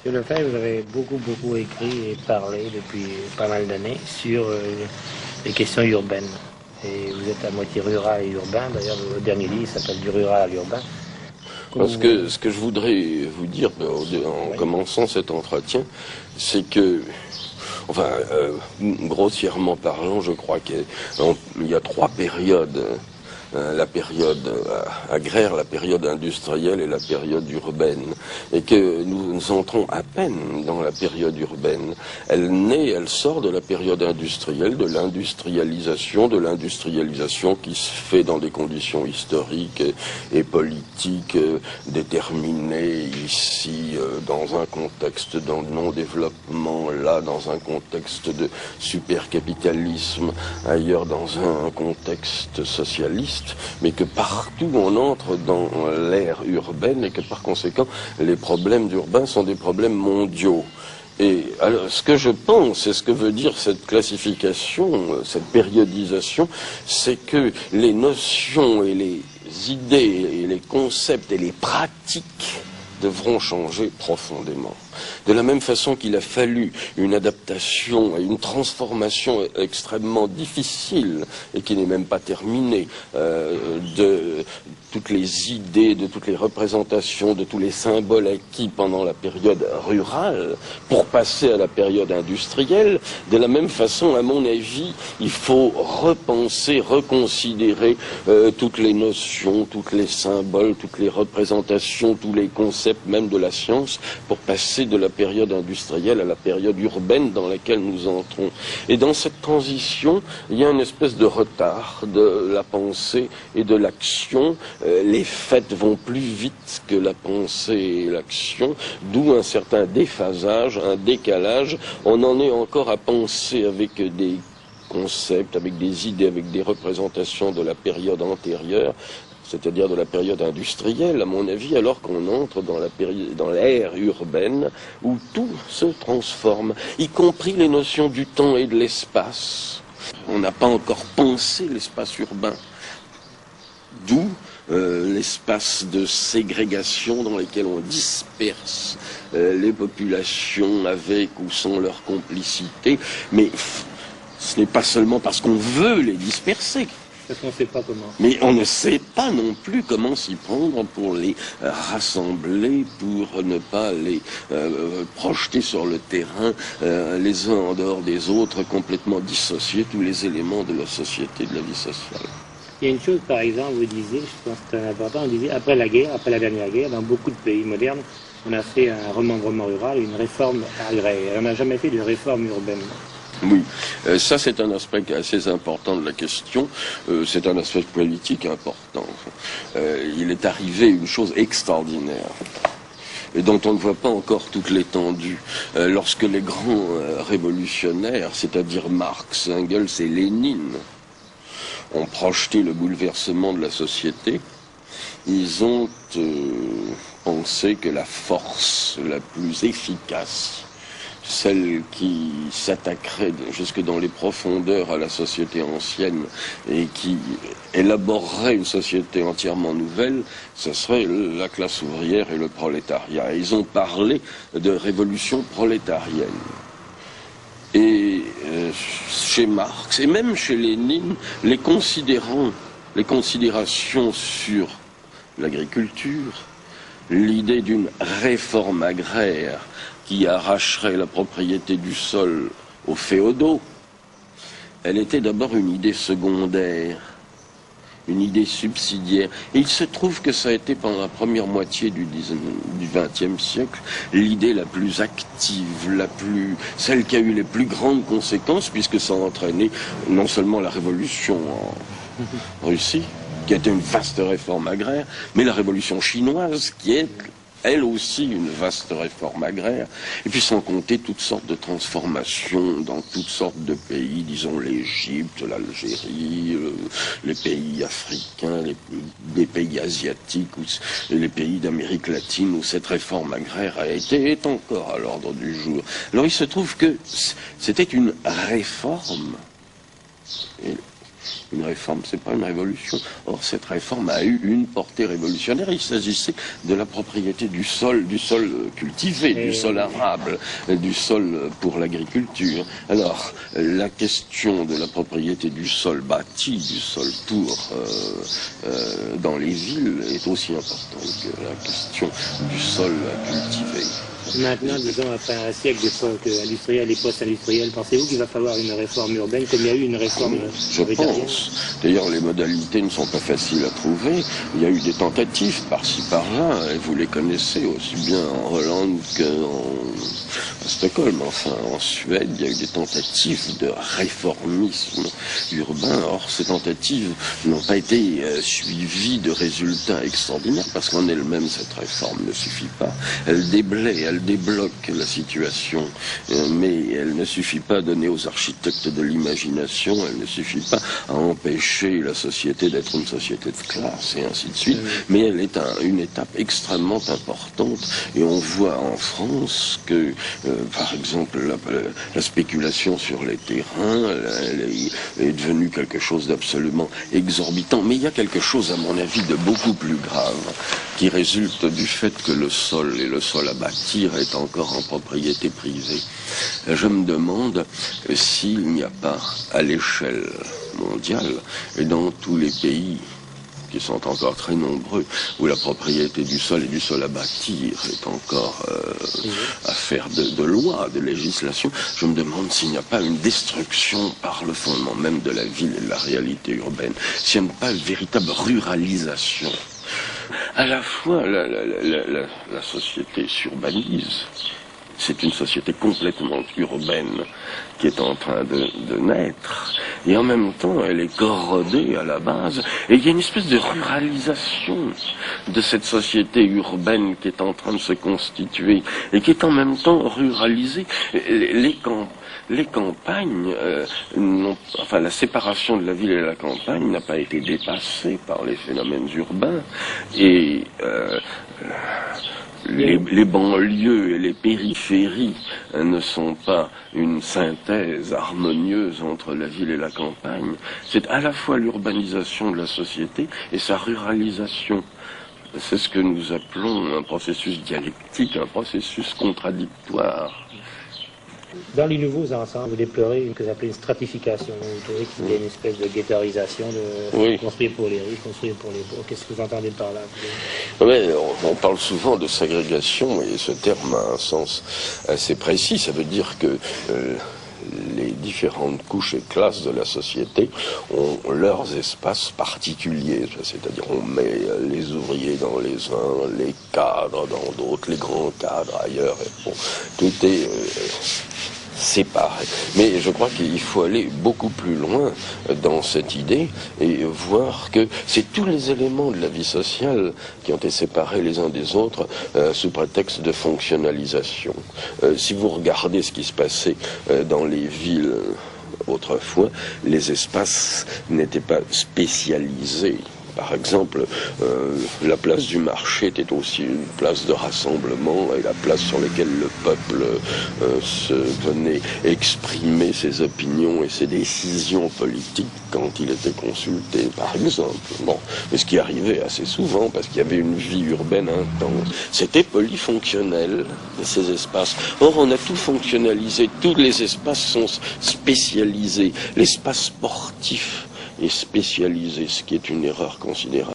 Monsieur Lefebvre, vous avez beaucoup écrit et parlé depuis pas mal d'années sur les questions urbaines. Et vous êtes à moitié rural et urbain. D'ailleurs, le dernier livre s'appelle Du rural à l'urbain. Parce que ce que je voudrais vous dire en commençant cet entretien, c'est que, enfin, grossièrement parlant, je crois qu'il y a trois périodes. La période agraire, la période industrielle et la période urbaine. Et que nous entrons à peine dans la période urbaine. Elle sort de la période industrielle, de l'industrialisation qui se fait dans des conditions historiques et politiques déterminées ici, dans un contexte de non-développement, là dans un contexte de supercapitalisme, ailleurs dans un contexte socialiste, mais que partout on entre dans l'ère urbaine et que par conséquent les problèmes urbains sont des problèmes mondiaux. Et alors, ce que je pense, et ce que veut dire cette classification, cette périodisation, c'est que les notions et les idées et les concepts et les pratiques devront changer profondément. De la même façon qu'il a fallu une adaptation et une transformation extrêmement difficile, et qui n'est même pas terminée, de toutes les idées, de toutes les représentations, de tous les symboles acquis pendant la période rurale, pour passer à la période industrielle, de la même façon, à mon avis, il faut repenser, reconsidérer toutes les notions, tous les symboles, toutes les représentations, tous les concepts, même de la science, pour passer de la période industrielle à la période urbaine dans laquelle nous entrons. Et dans cette transition, il y a une espèce de retard de la pensée et de l'action. Les faits vont plus vite que la pensée et l'action, d'où un certain déphasage, un décalage. On en est encore à penser avec des concepts, avec des idées, avec des représentations de la période antérieure, c'est-à-dire de la période industrielle, à mon avis, alors qu'on entre dans l'ère urbaine où tout se transforme, y compris les notions du temps et de l'espace. On n'a pas encore pensé l'espace urbain, d'où l'espace de ségrégation dans lequel on disperse les populations avec ou sans leur complicité, mais ce n'est pas seulement parce qu'on veut les disperser. Parce qu'on ne sait pas comment. Mais on ne sait pas non plus comment s'y prendre pour les rassembler, pour ne pas les projeter sur le terrain, les uns en dehors des autres, complètement dissocier tous les éléments de la société, de la vie sociale. Il y a une chose, par exemple, vous disiez, je pense que c'est important, vous disiez, après la guerre, après la dernière guerre, dans beaucoup de pays modernes, on a fait un remembrement rural, une réforme agraire. On n'a jamais fait de réforme urbaine. Oui, ça c'est un aspect assez important de la question, c'est un aspect politique important. Il est arrivé une chose extraordinaire, et dont on ne voit pas encore toute l'étendue. Lorsque les grands révolutionnaires, c'est-à-dire Marx, Engels et Lénine, ont projeté le bouleversement de la société, ils ont pensé que la force la plus efficace, celle qui s'attaquerait jusque dans les profondeurs à la société ancienne et qui élaborerait une société entièrement nouvelle, ce serait la classe ouvrière et le prolétariat. Ils ont parlé de révolution prolétarienne. Et chez Marx et même chez Lénine, les considérations sur l'agriculture, l'idée d'une réforme agraire qui arracherait la propriété du sol aux féodaux, elle était d'abord une idée secondaire, une idée subsidiaire. Et il se trouve que ça a été pendant la première moitié du XXe siècle l'idée la plus active, celle qui a eu les plus grandes conséquences, puisque ça a entraîné non seulement la révolution en Russie, qui a été une vaste réforme agraire, mais la révolution chinoise, qui est elle aussi une vaste réforme agraire, et puis sans compter toutes sortes de transformations dans toutes sortes de pays, disons l'Égypte, l'Algérie, les pays africains, les pays asiatiques, les pays d'Amérique latine, où cette réforme agraire est encore à l'ordre du jour. Alors il se trouve que c'était une réforme, Une réforme, c'est pas une révolution. Or, cette réforme a eu une portée révolutionnaire. Il s'agissait de la propriété du sol cultivé, du sol arable, du sol pour l'agriculture. Alors, la question de la propriété du sol bâti, du sol dans les villes est aussi importante que la question du sol cultivé. Maintenant, disons, après un siècle d'époque industrielle et post-industrielle, pensez-vous qu'il va falloir une réforme urbaine comme il y a eu une réforme Je pense. D'ailleurs, les modalités ne sont pas faciles à trouver. Il y a eu des tentatives par-ci par-là, et vous les connaissez aussi bien en Hollande qu'à Stockholm. Enfin, en Suède, il y a eu des tentatives de réformisme urbain. Or, ces tentatives n'ont pas été suivies de résultats extraordinaires, parce qu'en elle-même, cette réforme ne suffit pas. Elle débloque la situation, mais elle ne suffit pas à donner aux architectes de l'imagination, elle ne suffit pas à empêcher la société d'être une société de classe, et ainsi de suite, mais elle est une étape extrêmement importante, et on voit en France que, par exemple, la spéculation sur les terrains, elle est devenue quelque chose d'absolument exorbitant, mais il y a quelque chose, à mon avis, de beaucoup plus grave, qui résulte du fait que le sol et le sol à bâtir est encore en propriété privée. Je me demande s'il n'y a pas, à l'échelle mondiale, et dans tous les pays qui sont encore très nombreux, où la propriété du sol et du sol à bâtir est encore affaire de loi, de législation, je me demande s'il n'y a pas une destruction par le fondement même de la ville et de la réalité urbaine, s'il n'y a pas une véritable ruralisation. À la fois, la société s'urbanise. C'est une société complètement urbaine qui est en train de naître. Et en même temps, elle est corrodée à la base. Et il y a une espèce de ruralisation de cette société urbaine qui est en train de se constituer et qui est en même temps ruralisée. Les campagnes, enfin la séparation de la ville et de la campagne n'a pas été dépassée par les phénomènes urbains. Et les banlieues et les périphéries ne sont pas une synthèse harmonieuse entre la ville et la campagne. C'est à la fois l'urbanisation de la société et sa ruralisation. C'est ce que nous appelons un processus dialectique, un processus contradictoire. Dans les nouveaux ensembles, vous déplorez ce que vous appelez une stratification. Vous trouvez qu'il y a une espèce de ghettoisation, de construire pour les riches, construire pour les pauvres. Qu'est-ce que vous entendez par là? Ouais, on parle souvent de ségrégation, et ce terme a un sens assez précis. Ça veut dire que les différentes couches et classes de la société ont leurs espaces particuliers, c'est-à-dire on met les ouvriers dans les uns, les cadres dans d'autres, les grands cadres ailleurs, et bon, tout est séparé. Mais je crois qu'il faut aller beaucoup plus loin dans cette idée et voir que c'est tous les éléments de la vie sociale qui ont été séparés les uns des autres sous prétexte de fonctionnalisation. Si vous regardez ce qui se passait dans les villes autrefois, les espaces n'étaient pas spécialisés. Par exemple, la place du marché était aussi une place de rassemblement et la place sur laquelle le peuple venait exprimer ses opinions et ses décisions politiques quand il était consulté, par exemple. Bon, mais ce qui arrivait assez souvent, parce qu'il y avait une vie urbaine intense, c'était polyfonctionnel, ces espaces. Or, on a tout fonctionnalisé, tous les espaces sont spécialisés. L'espace sportif est spécialisé, ce qui est une erreur considérable.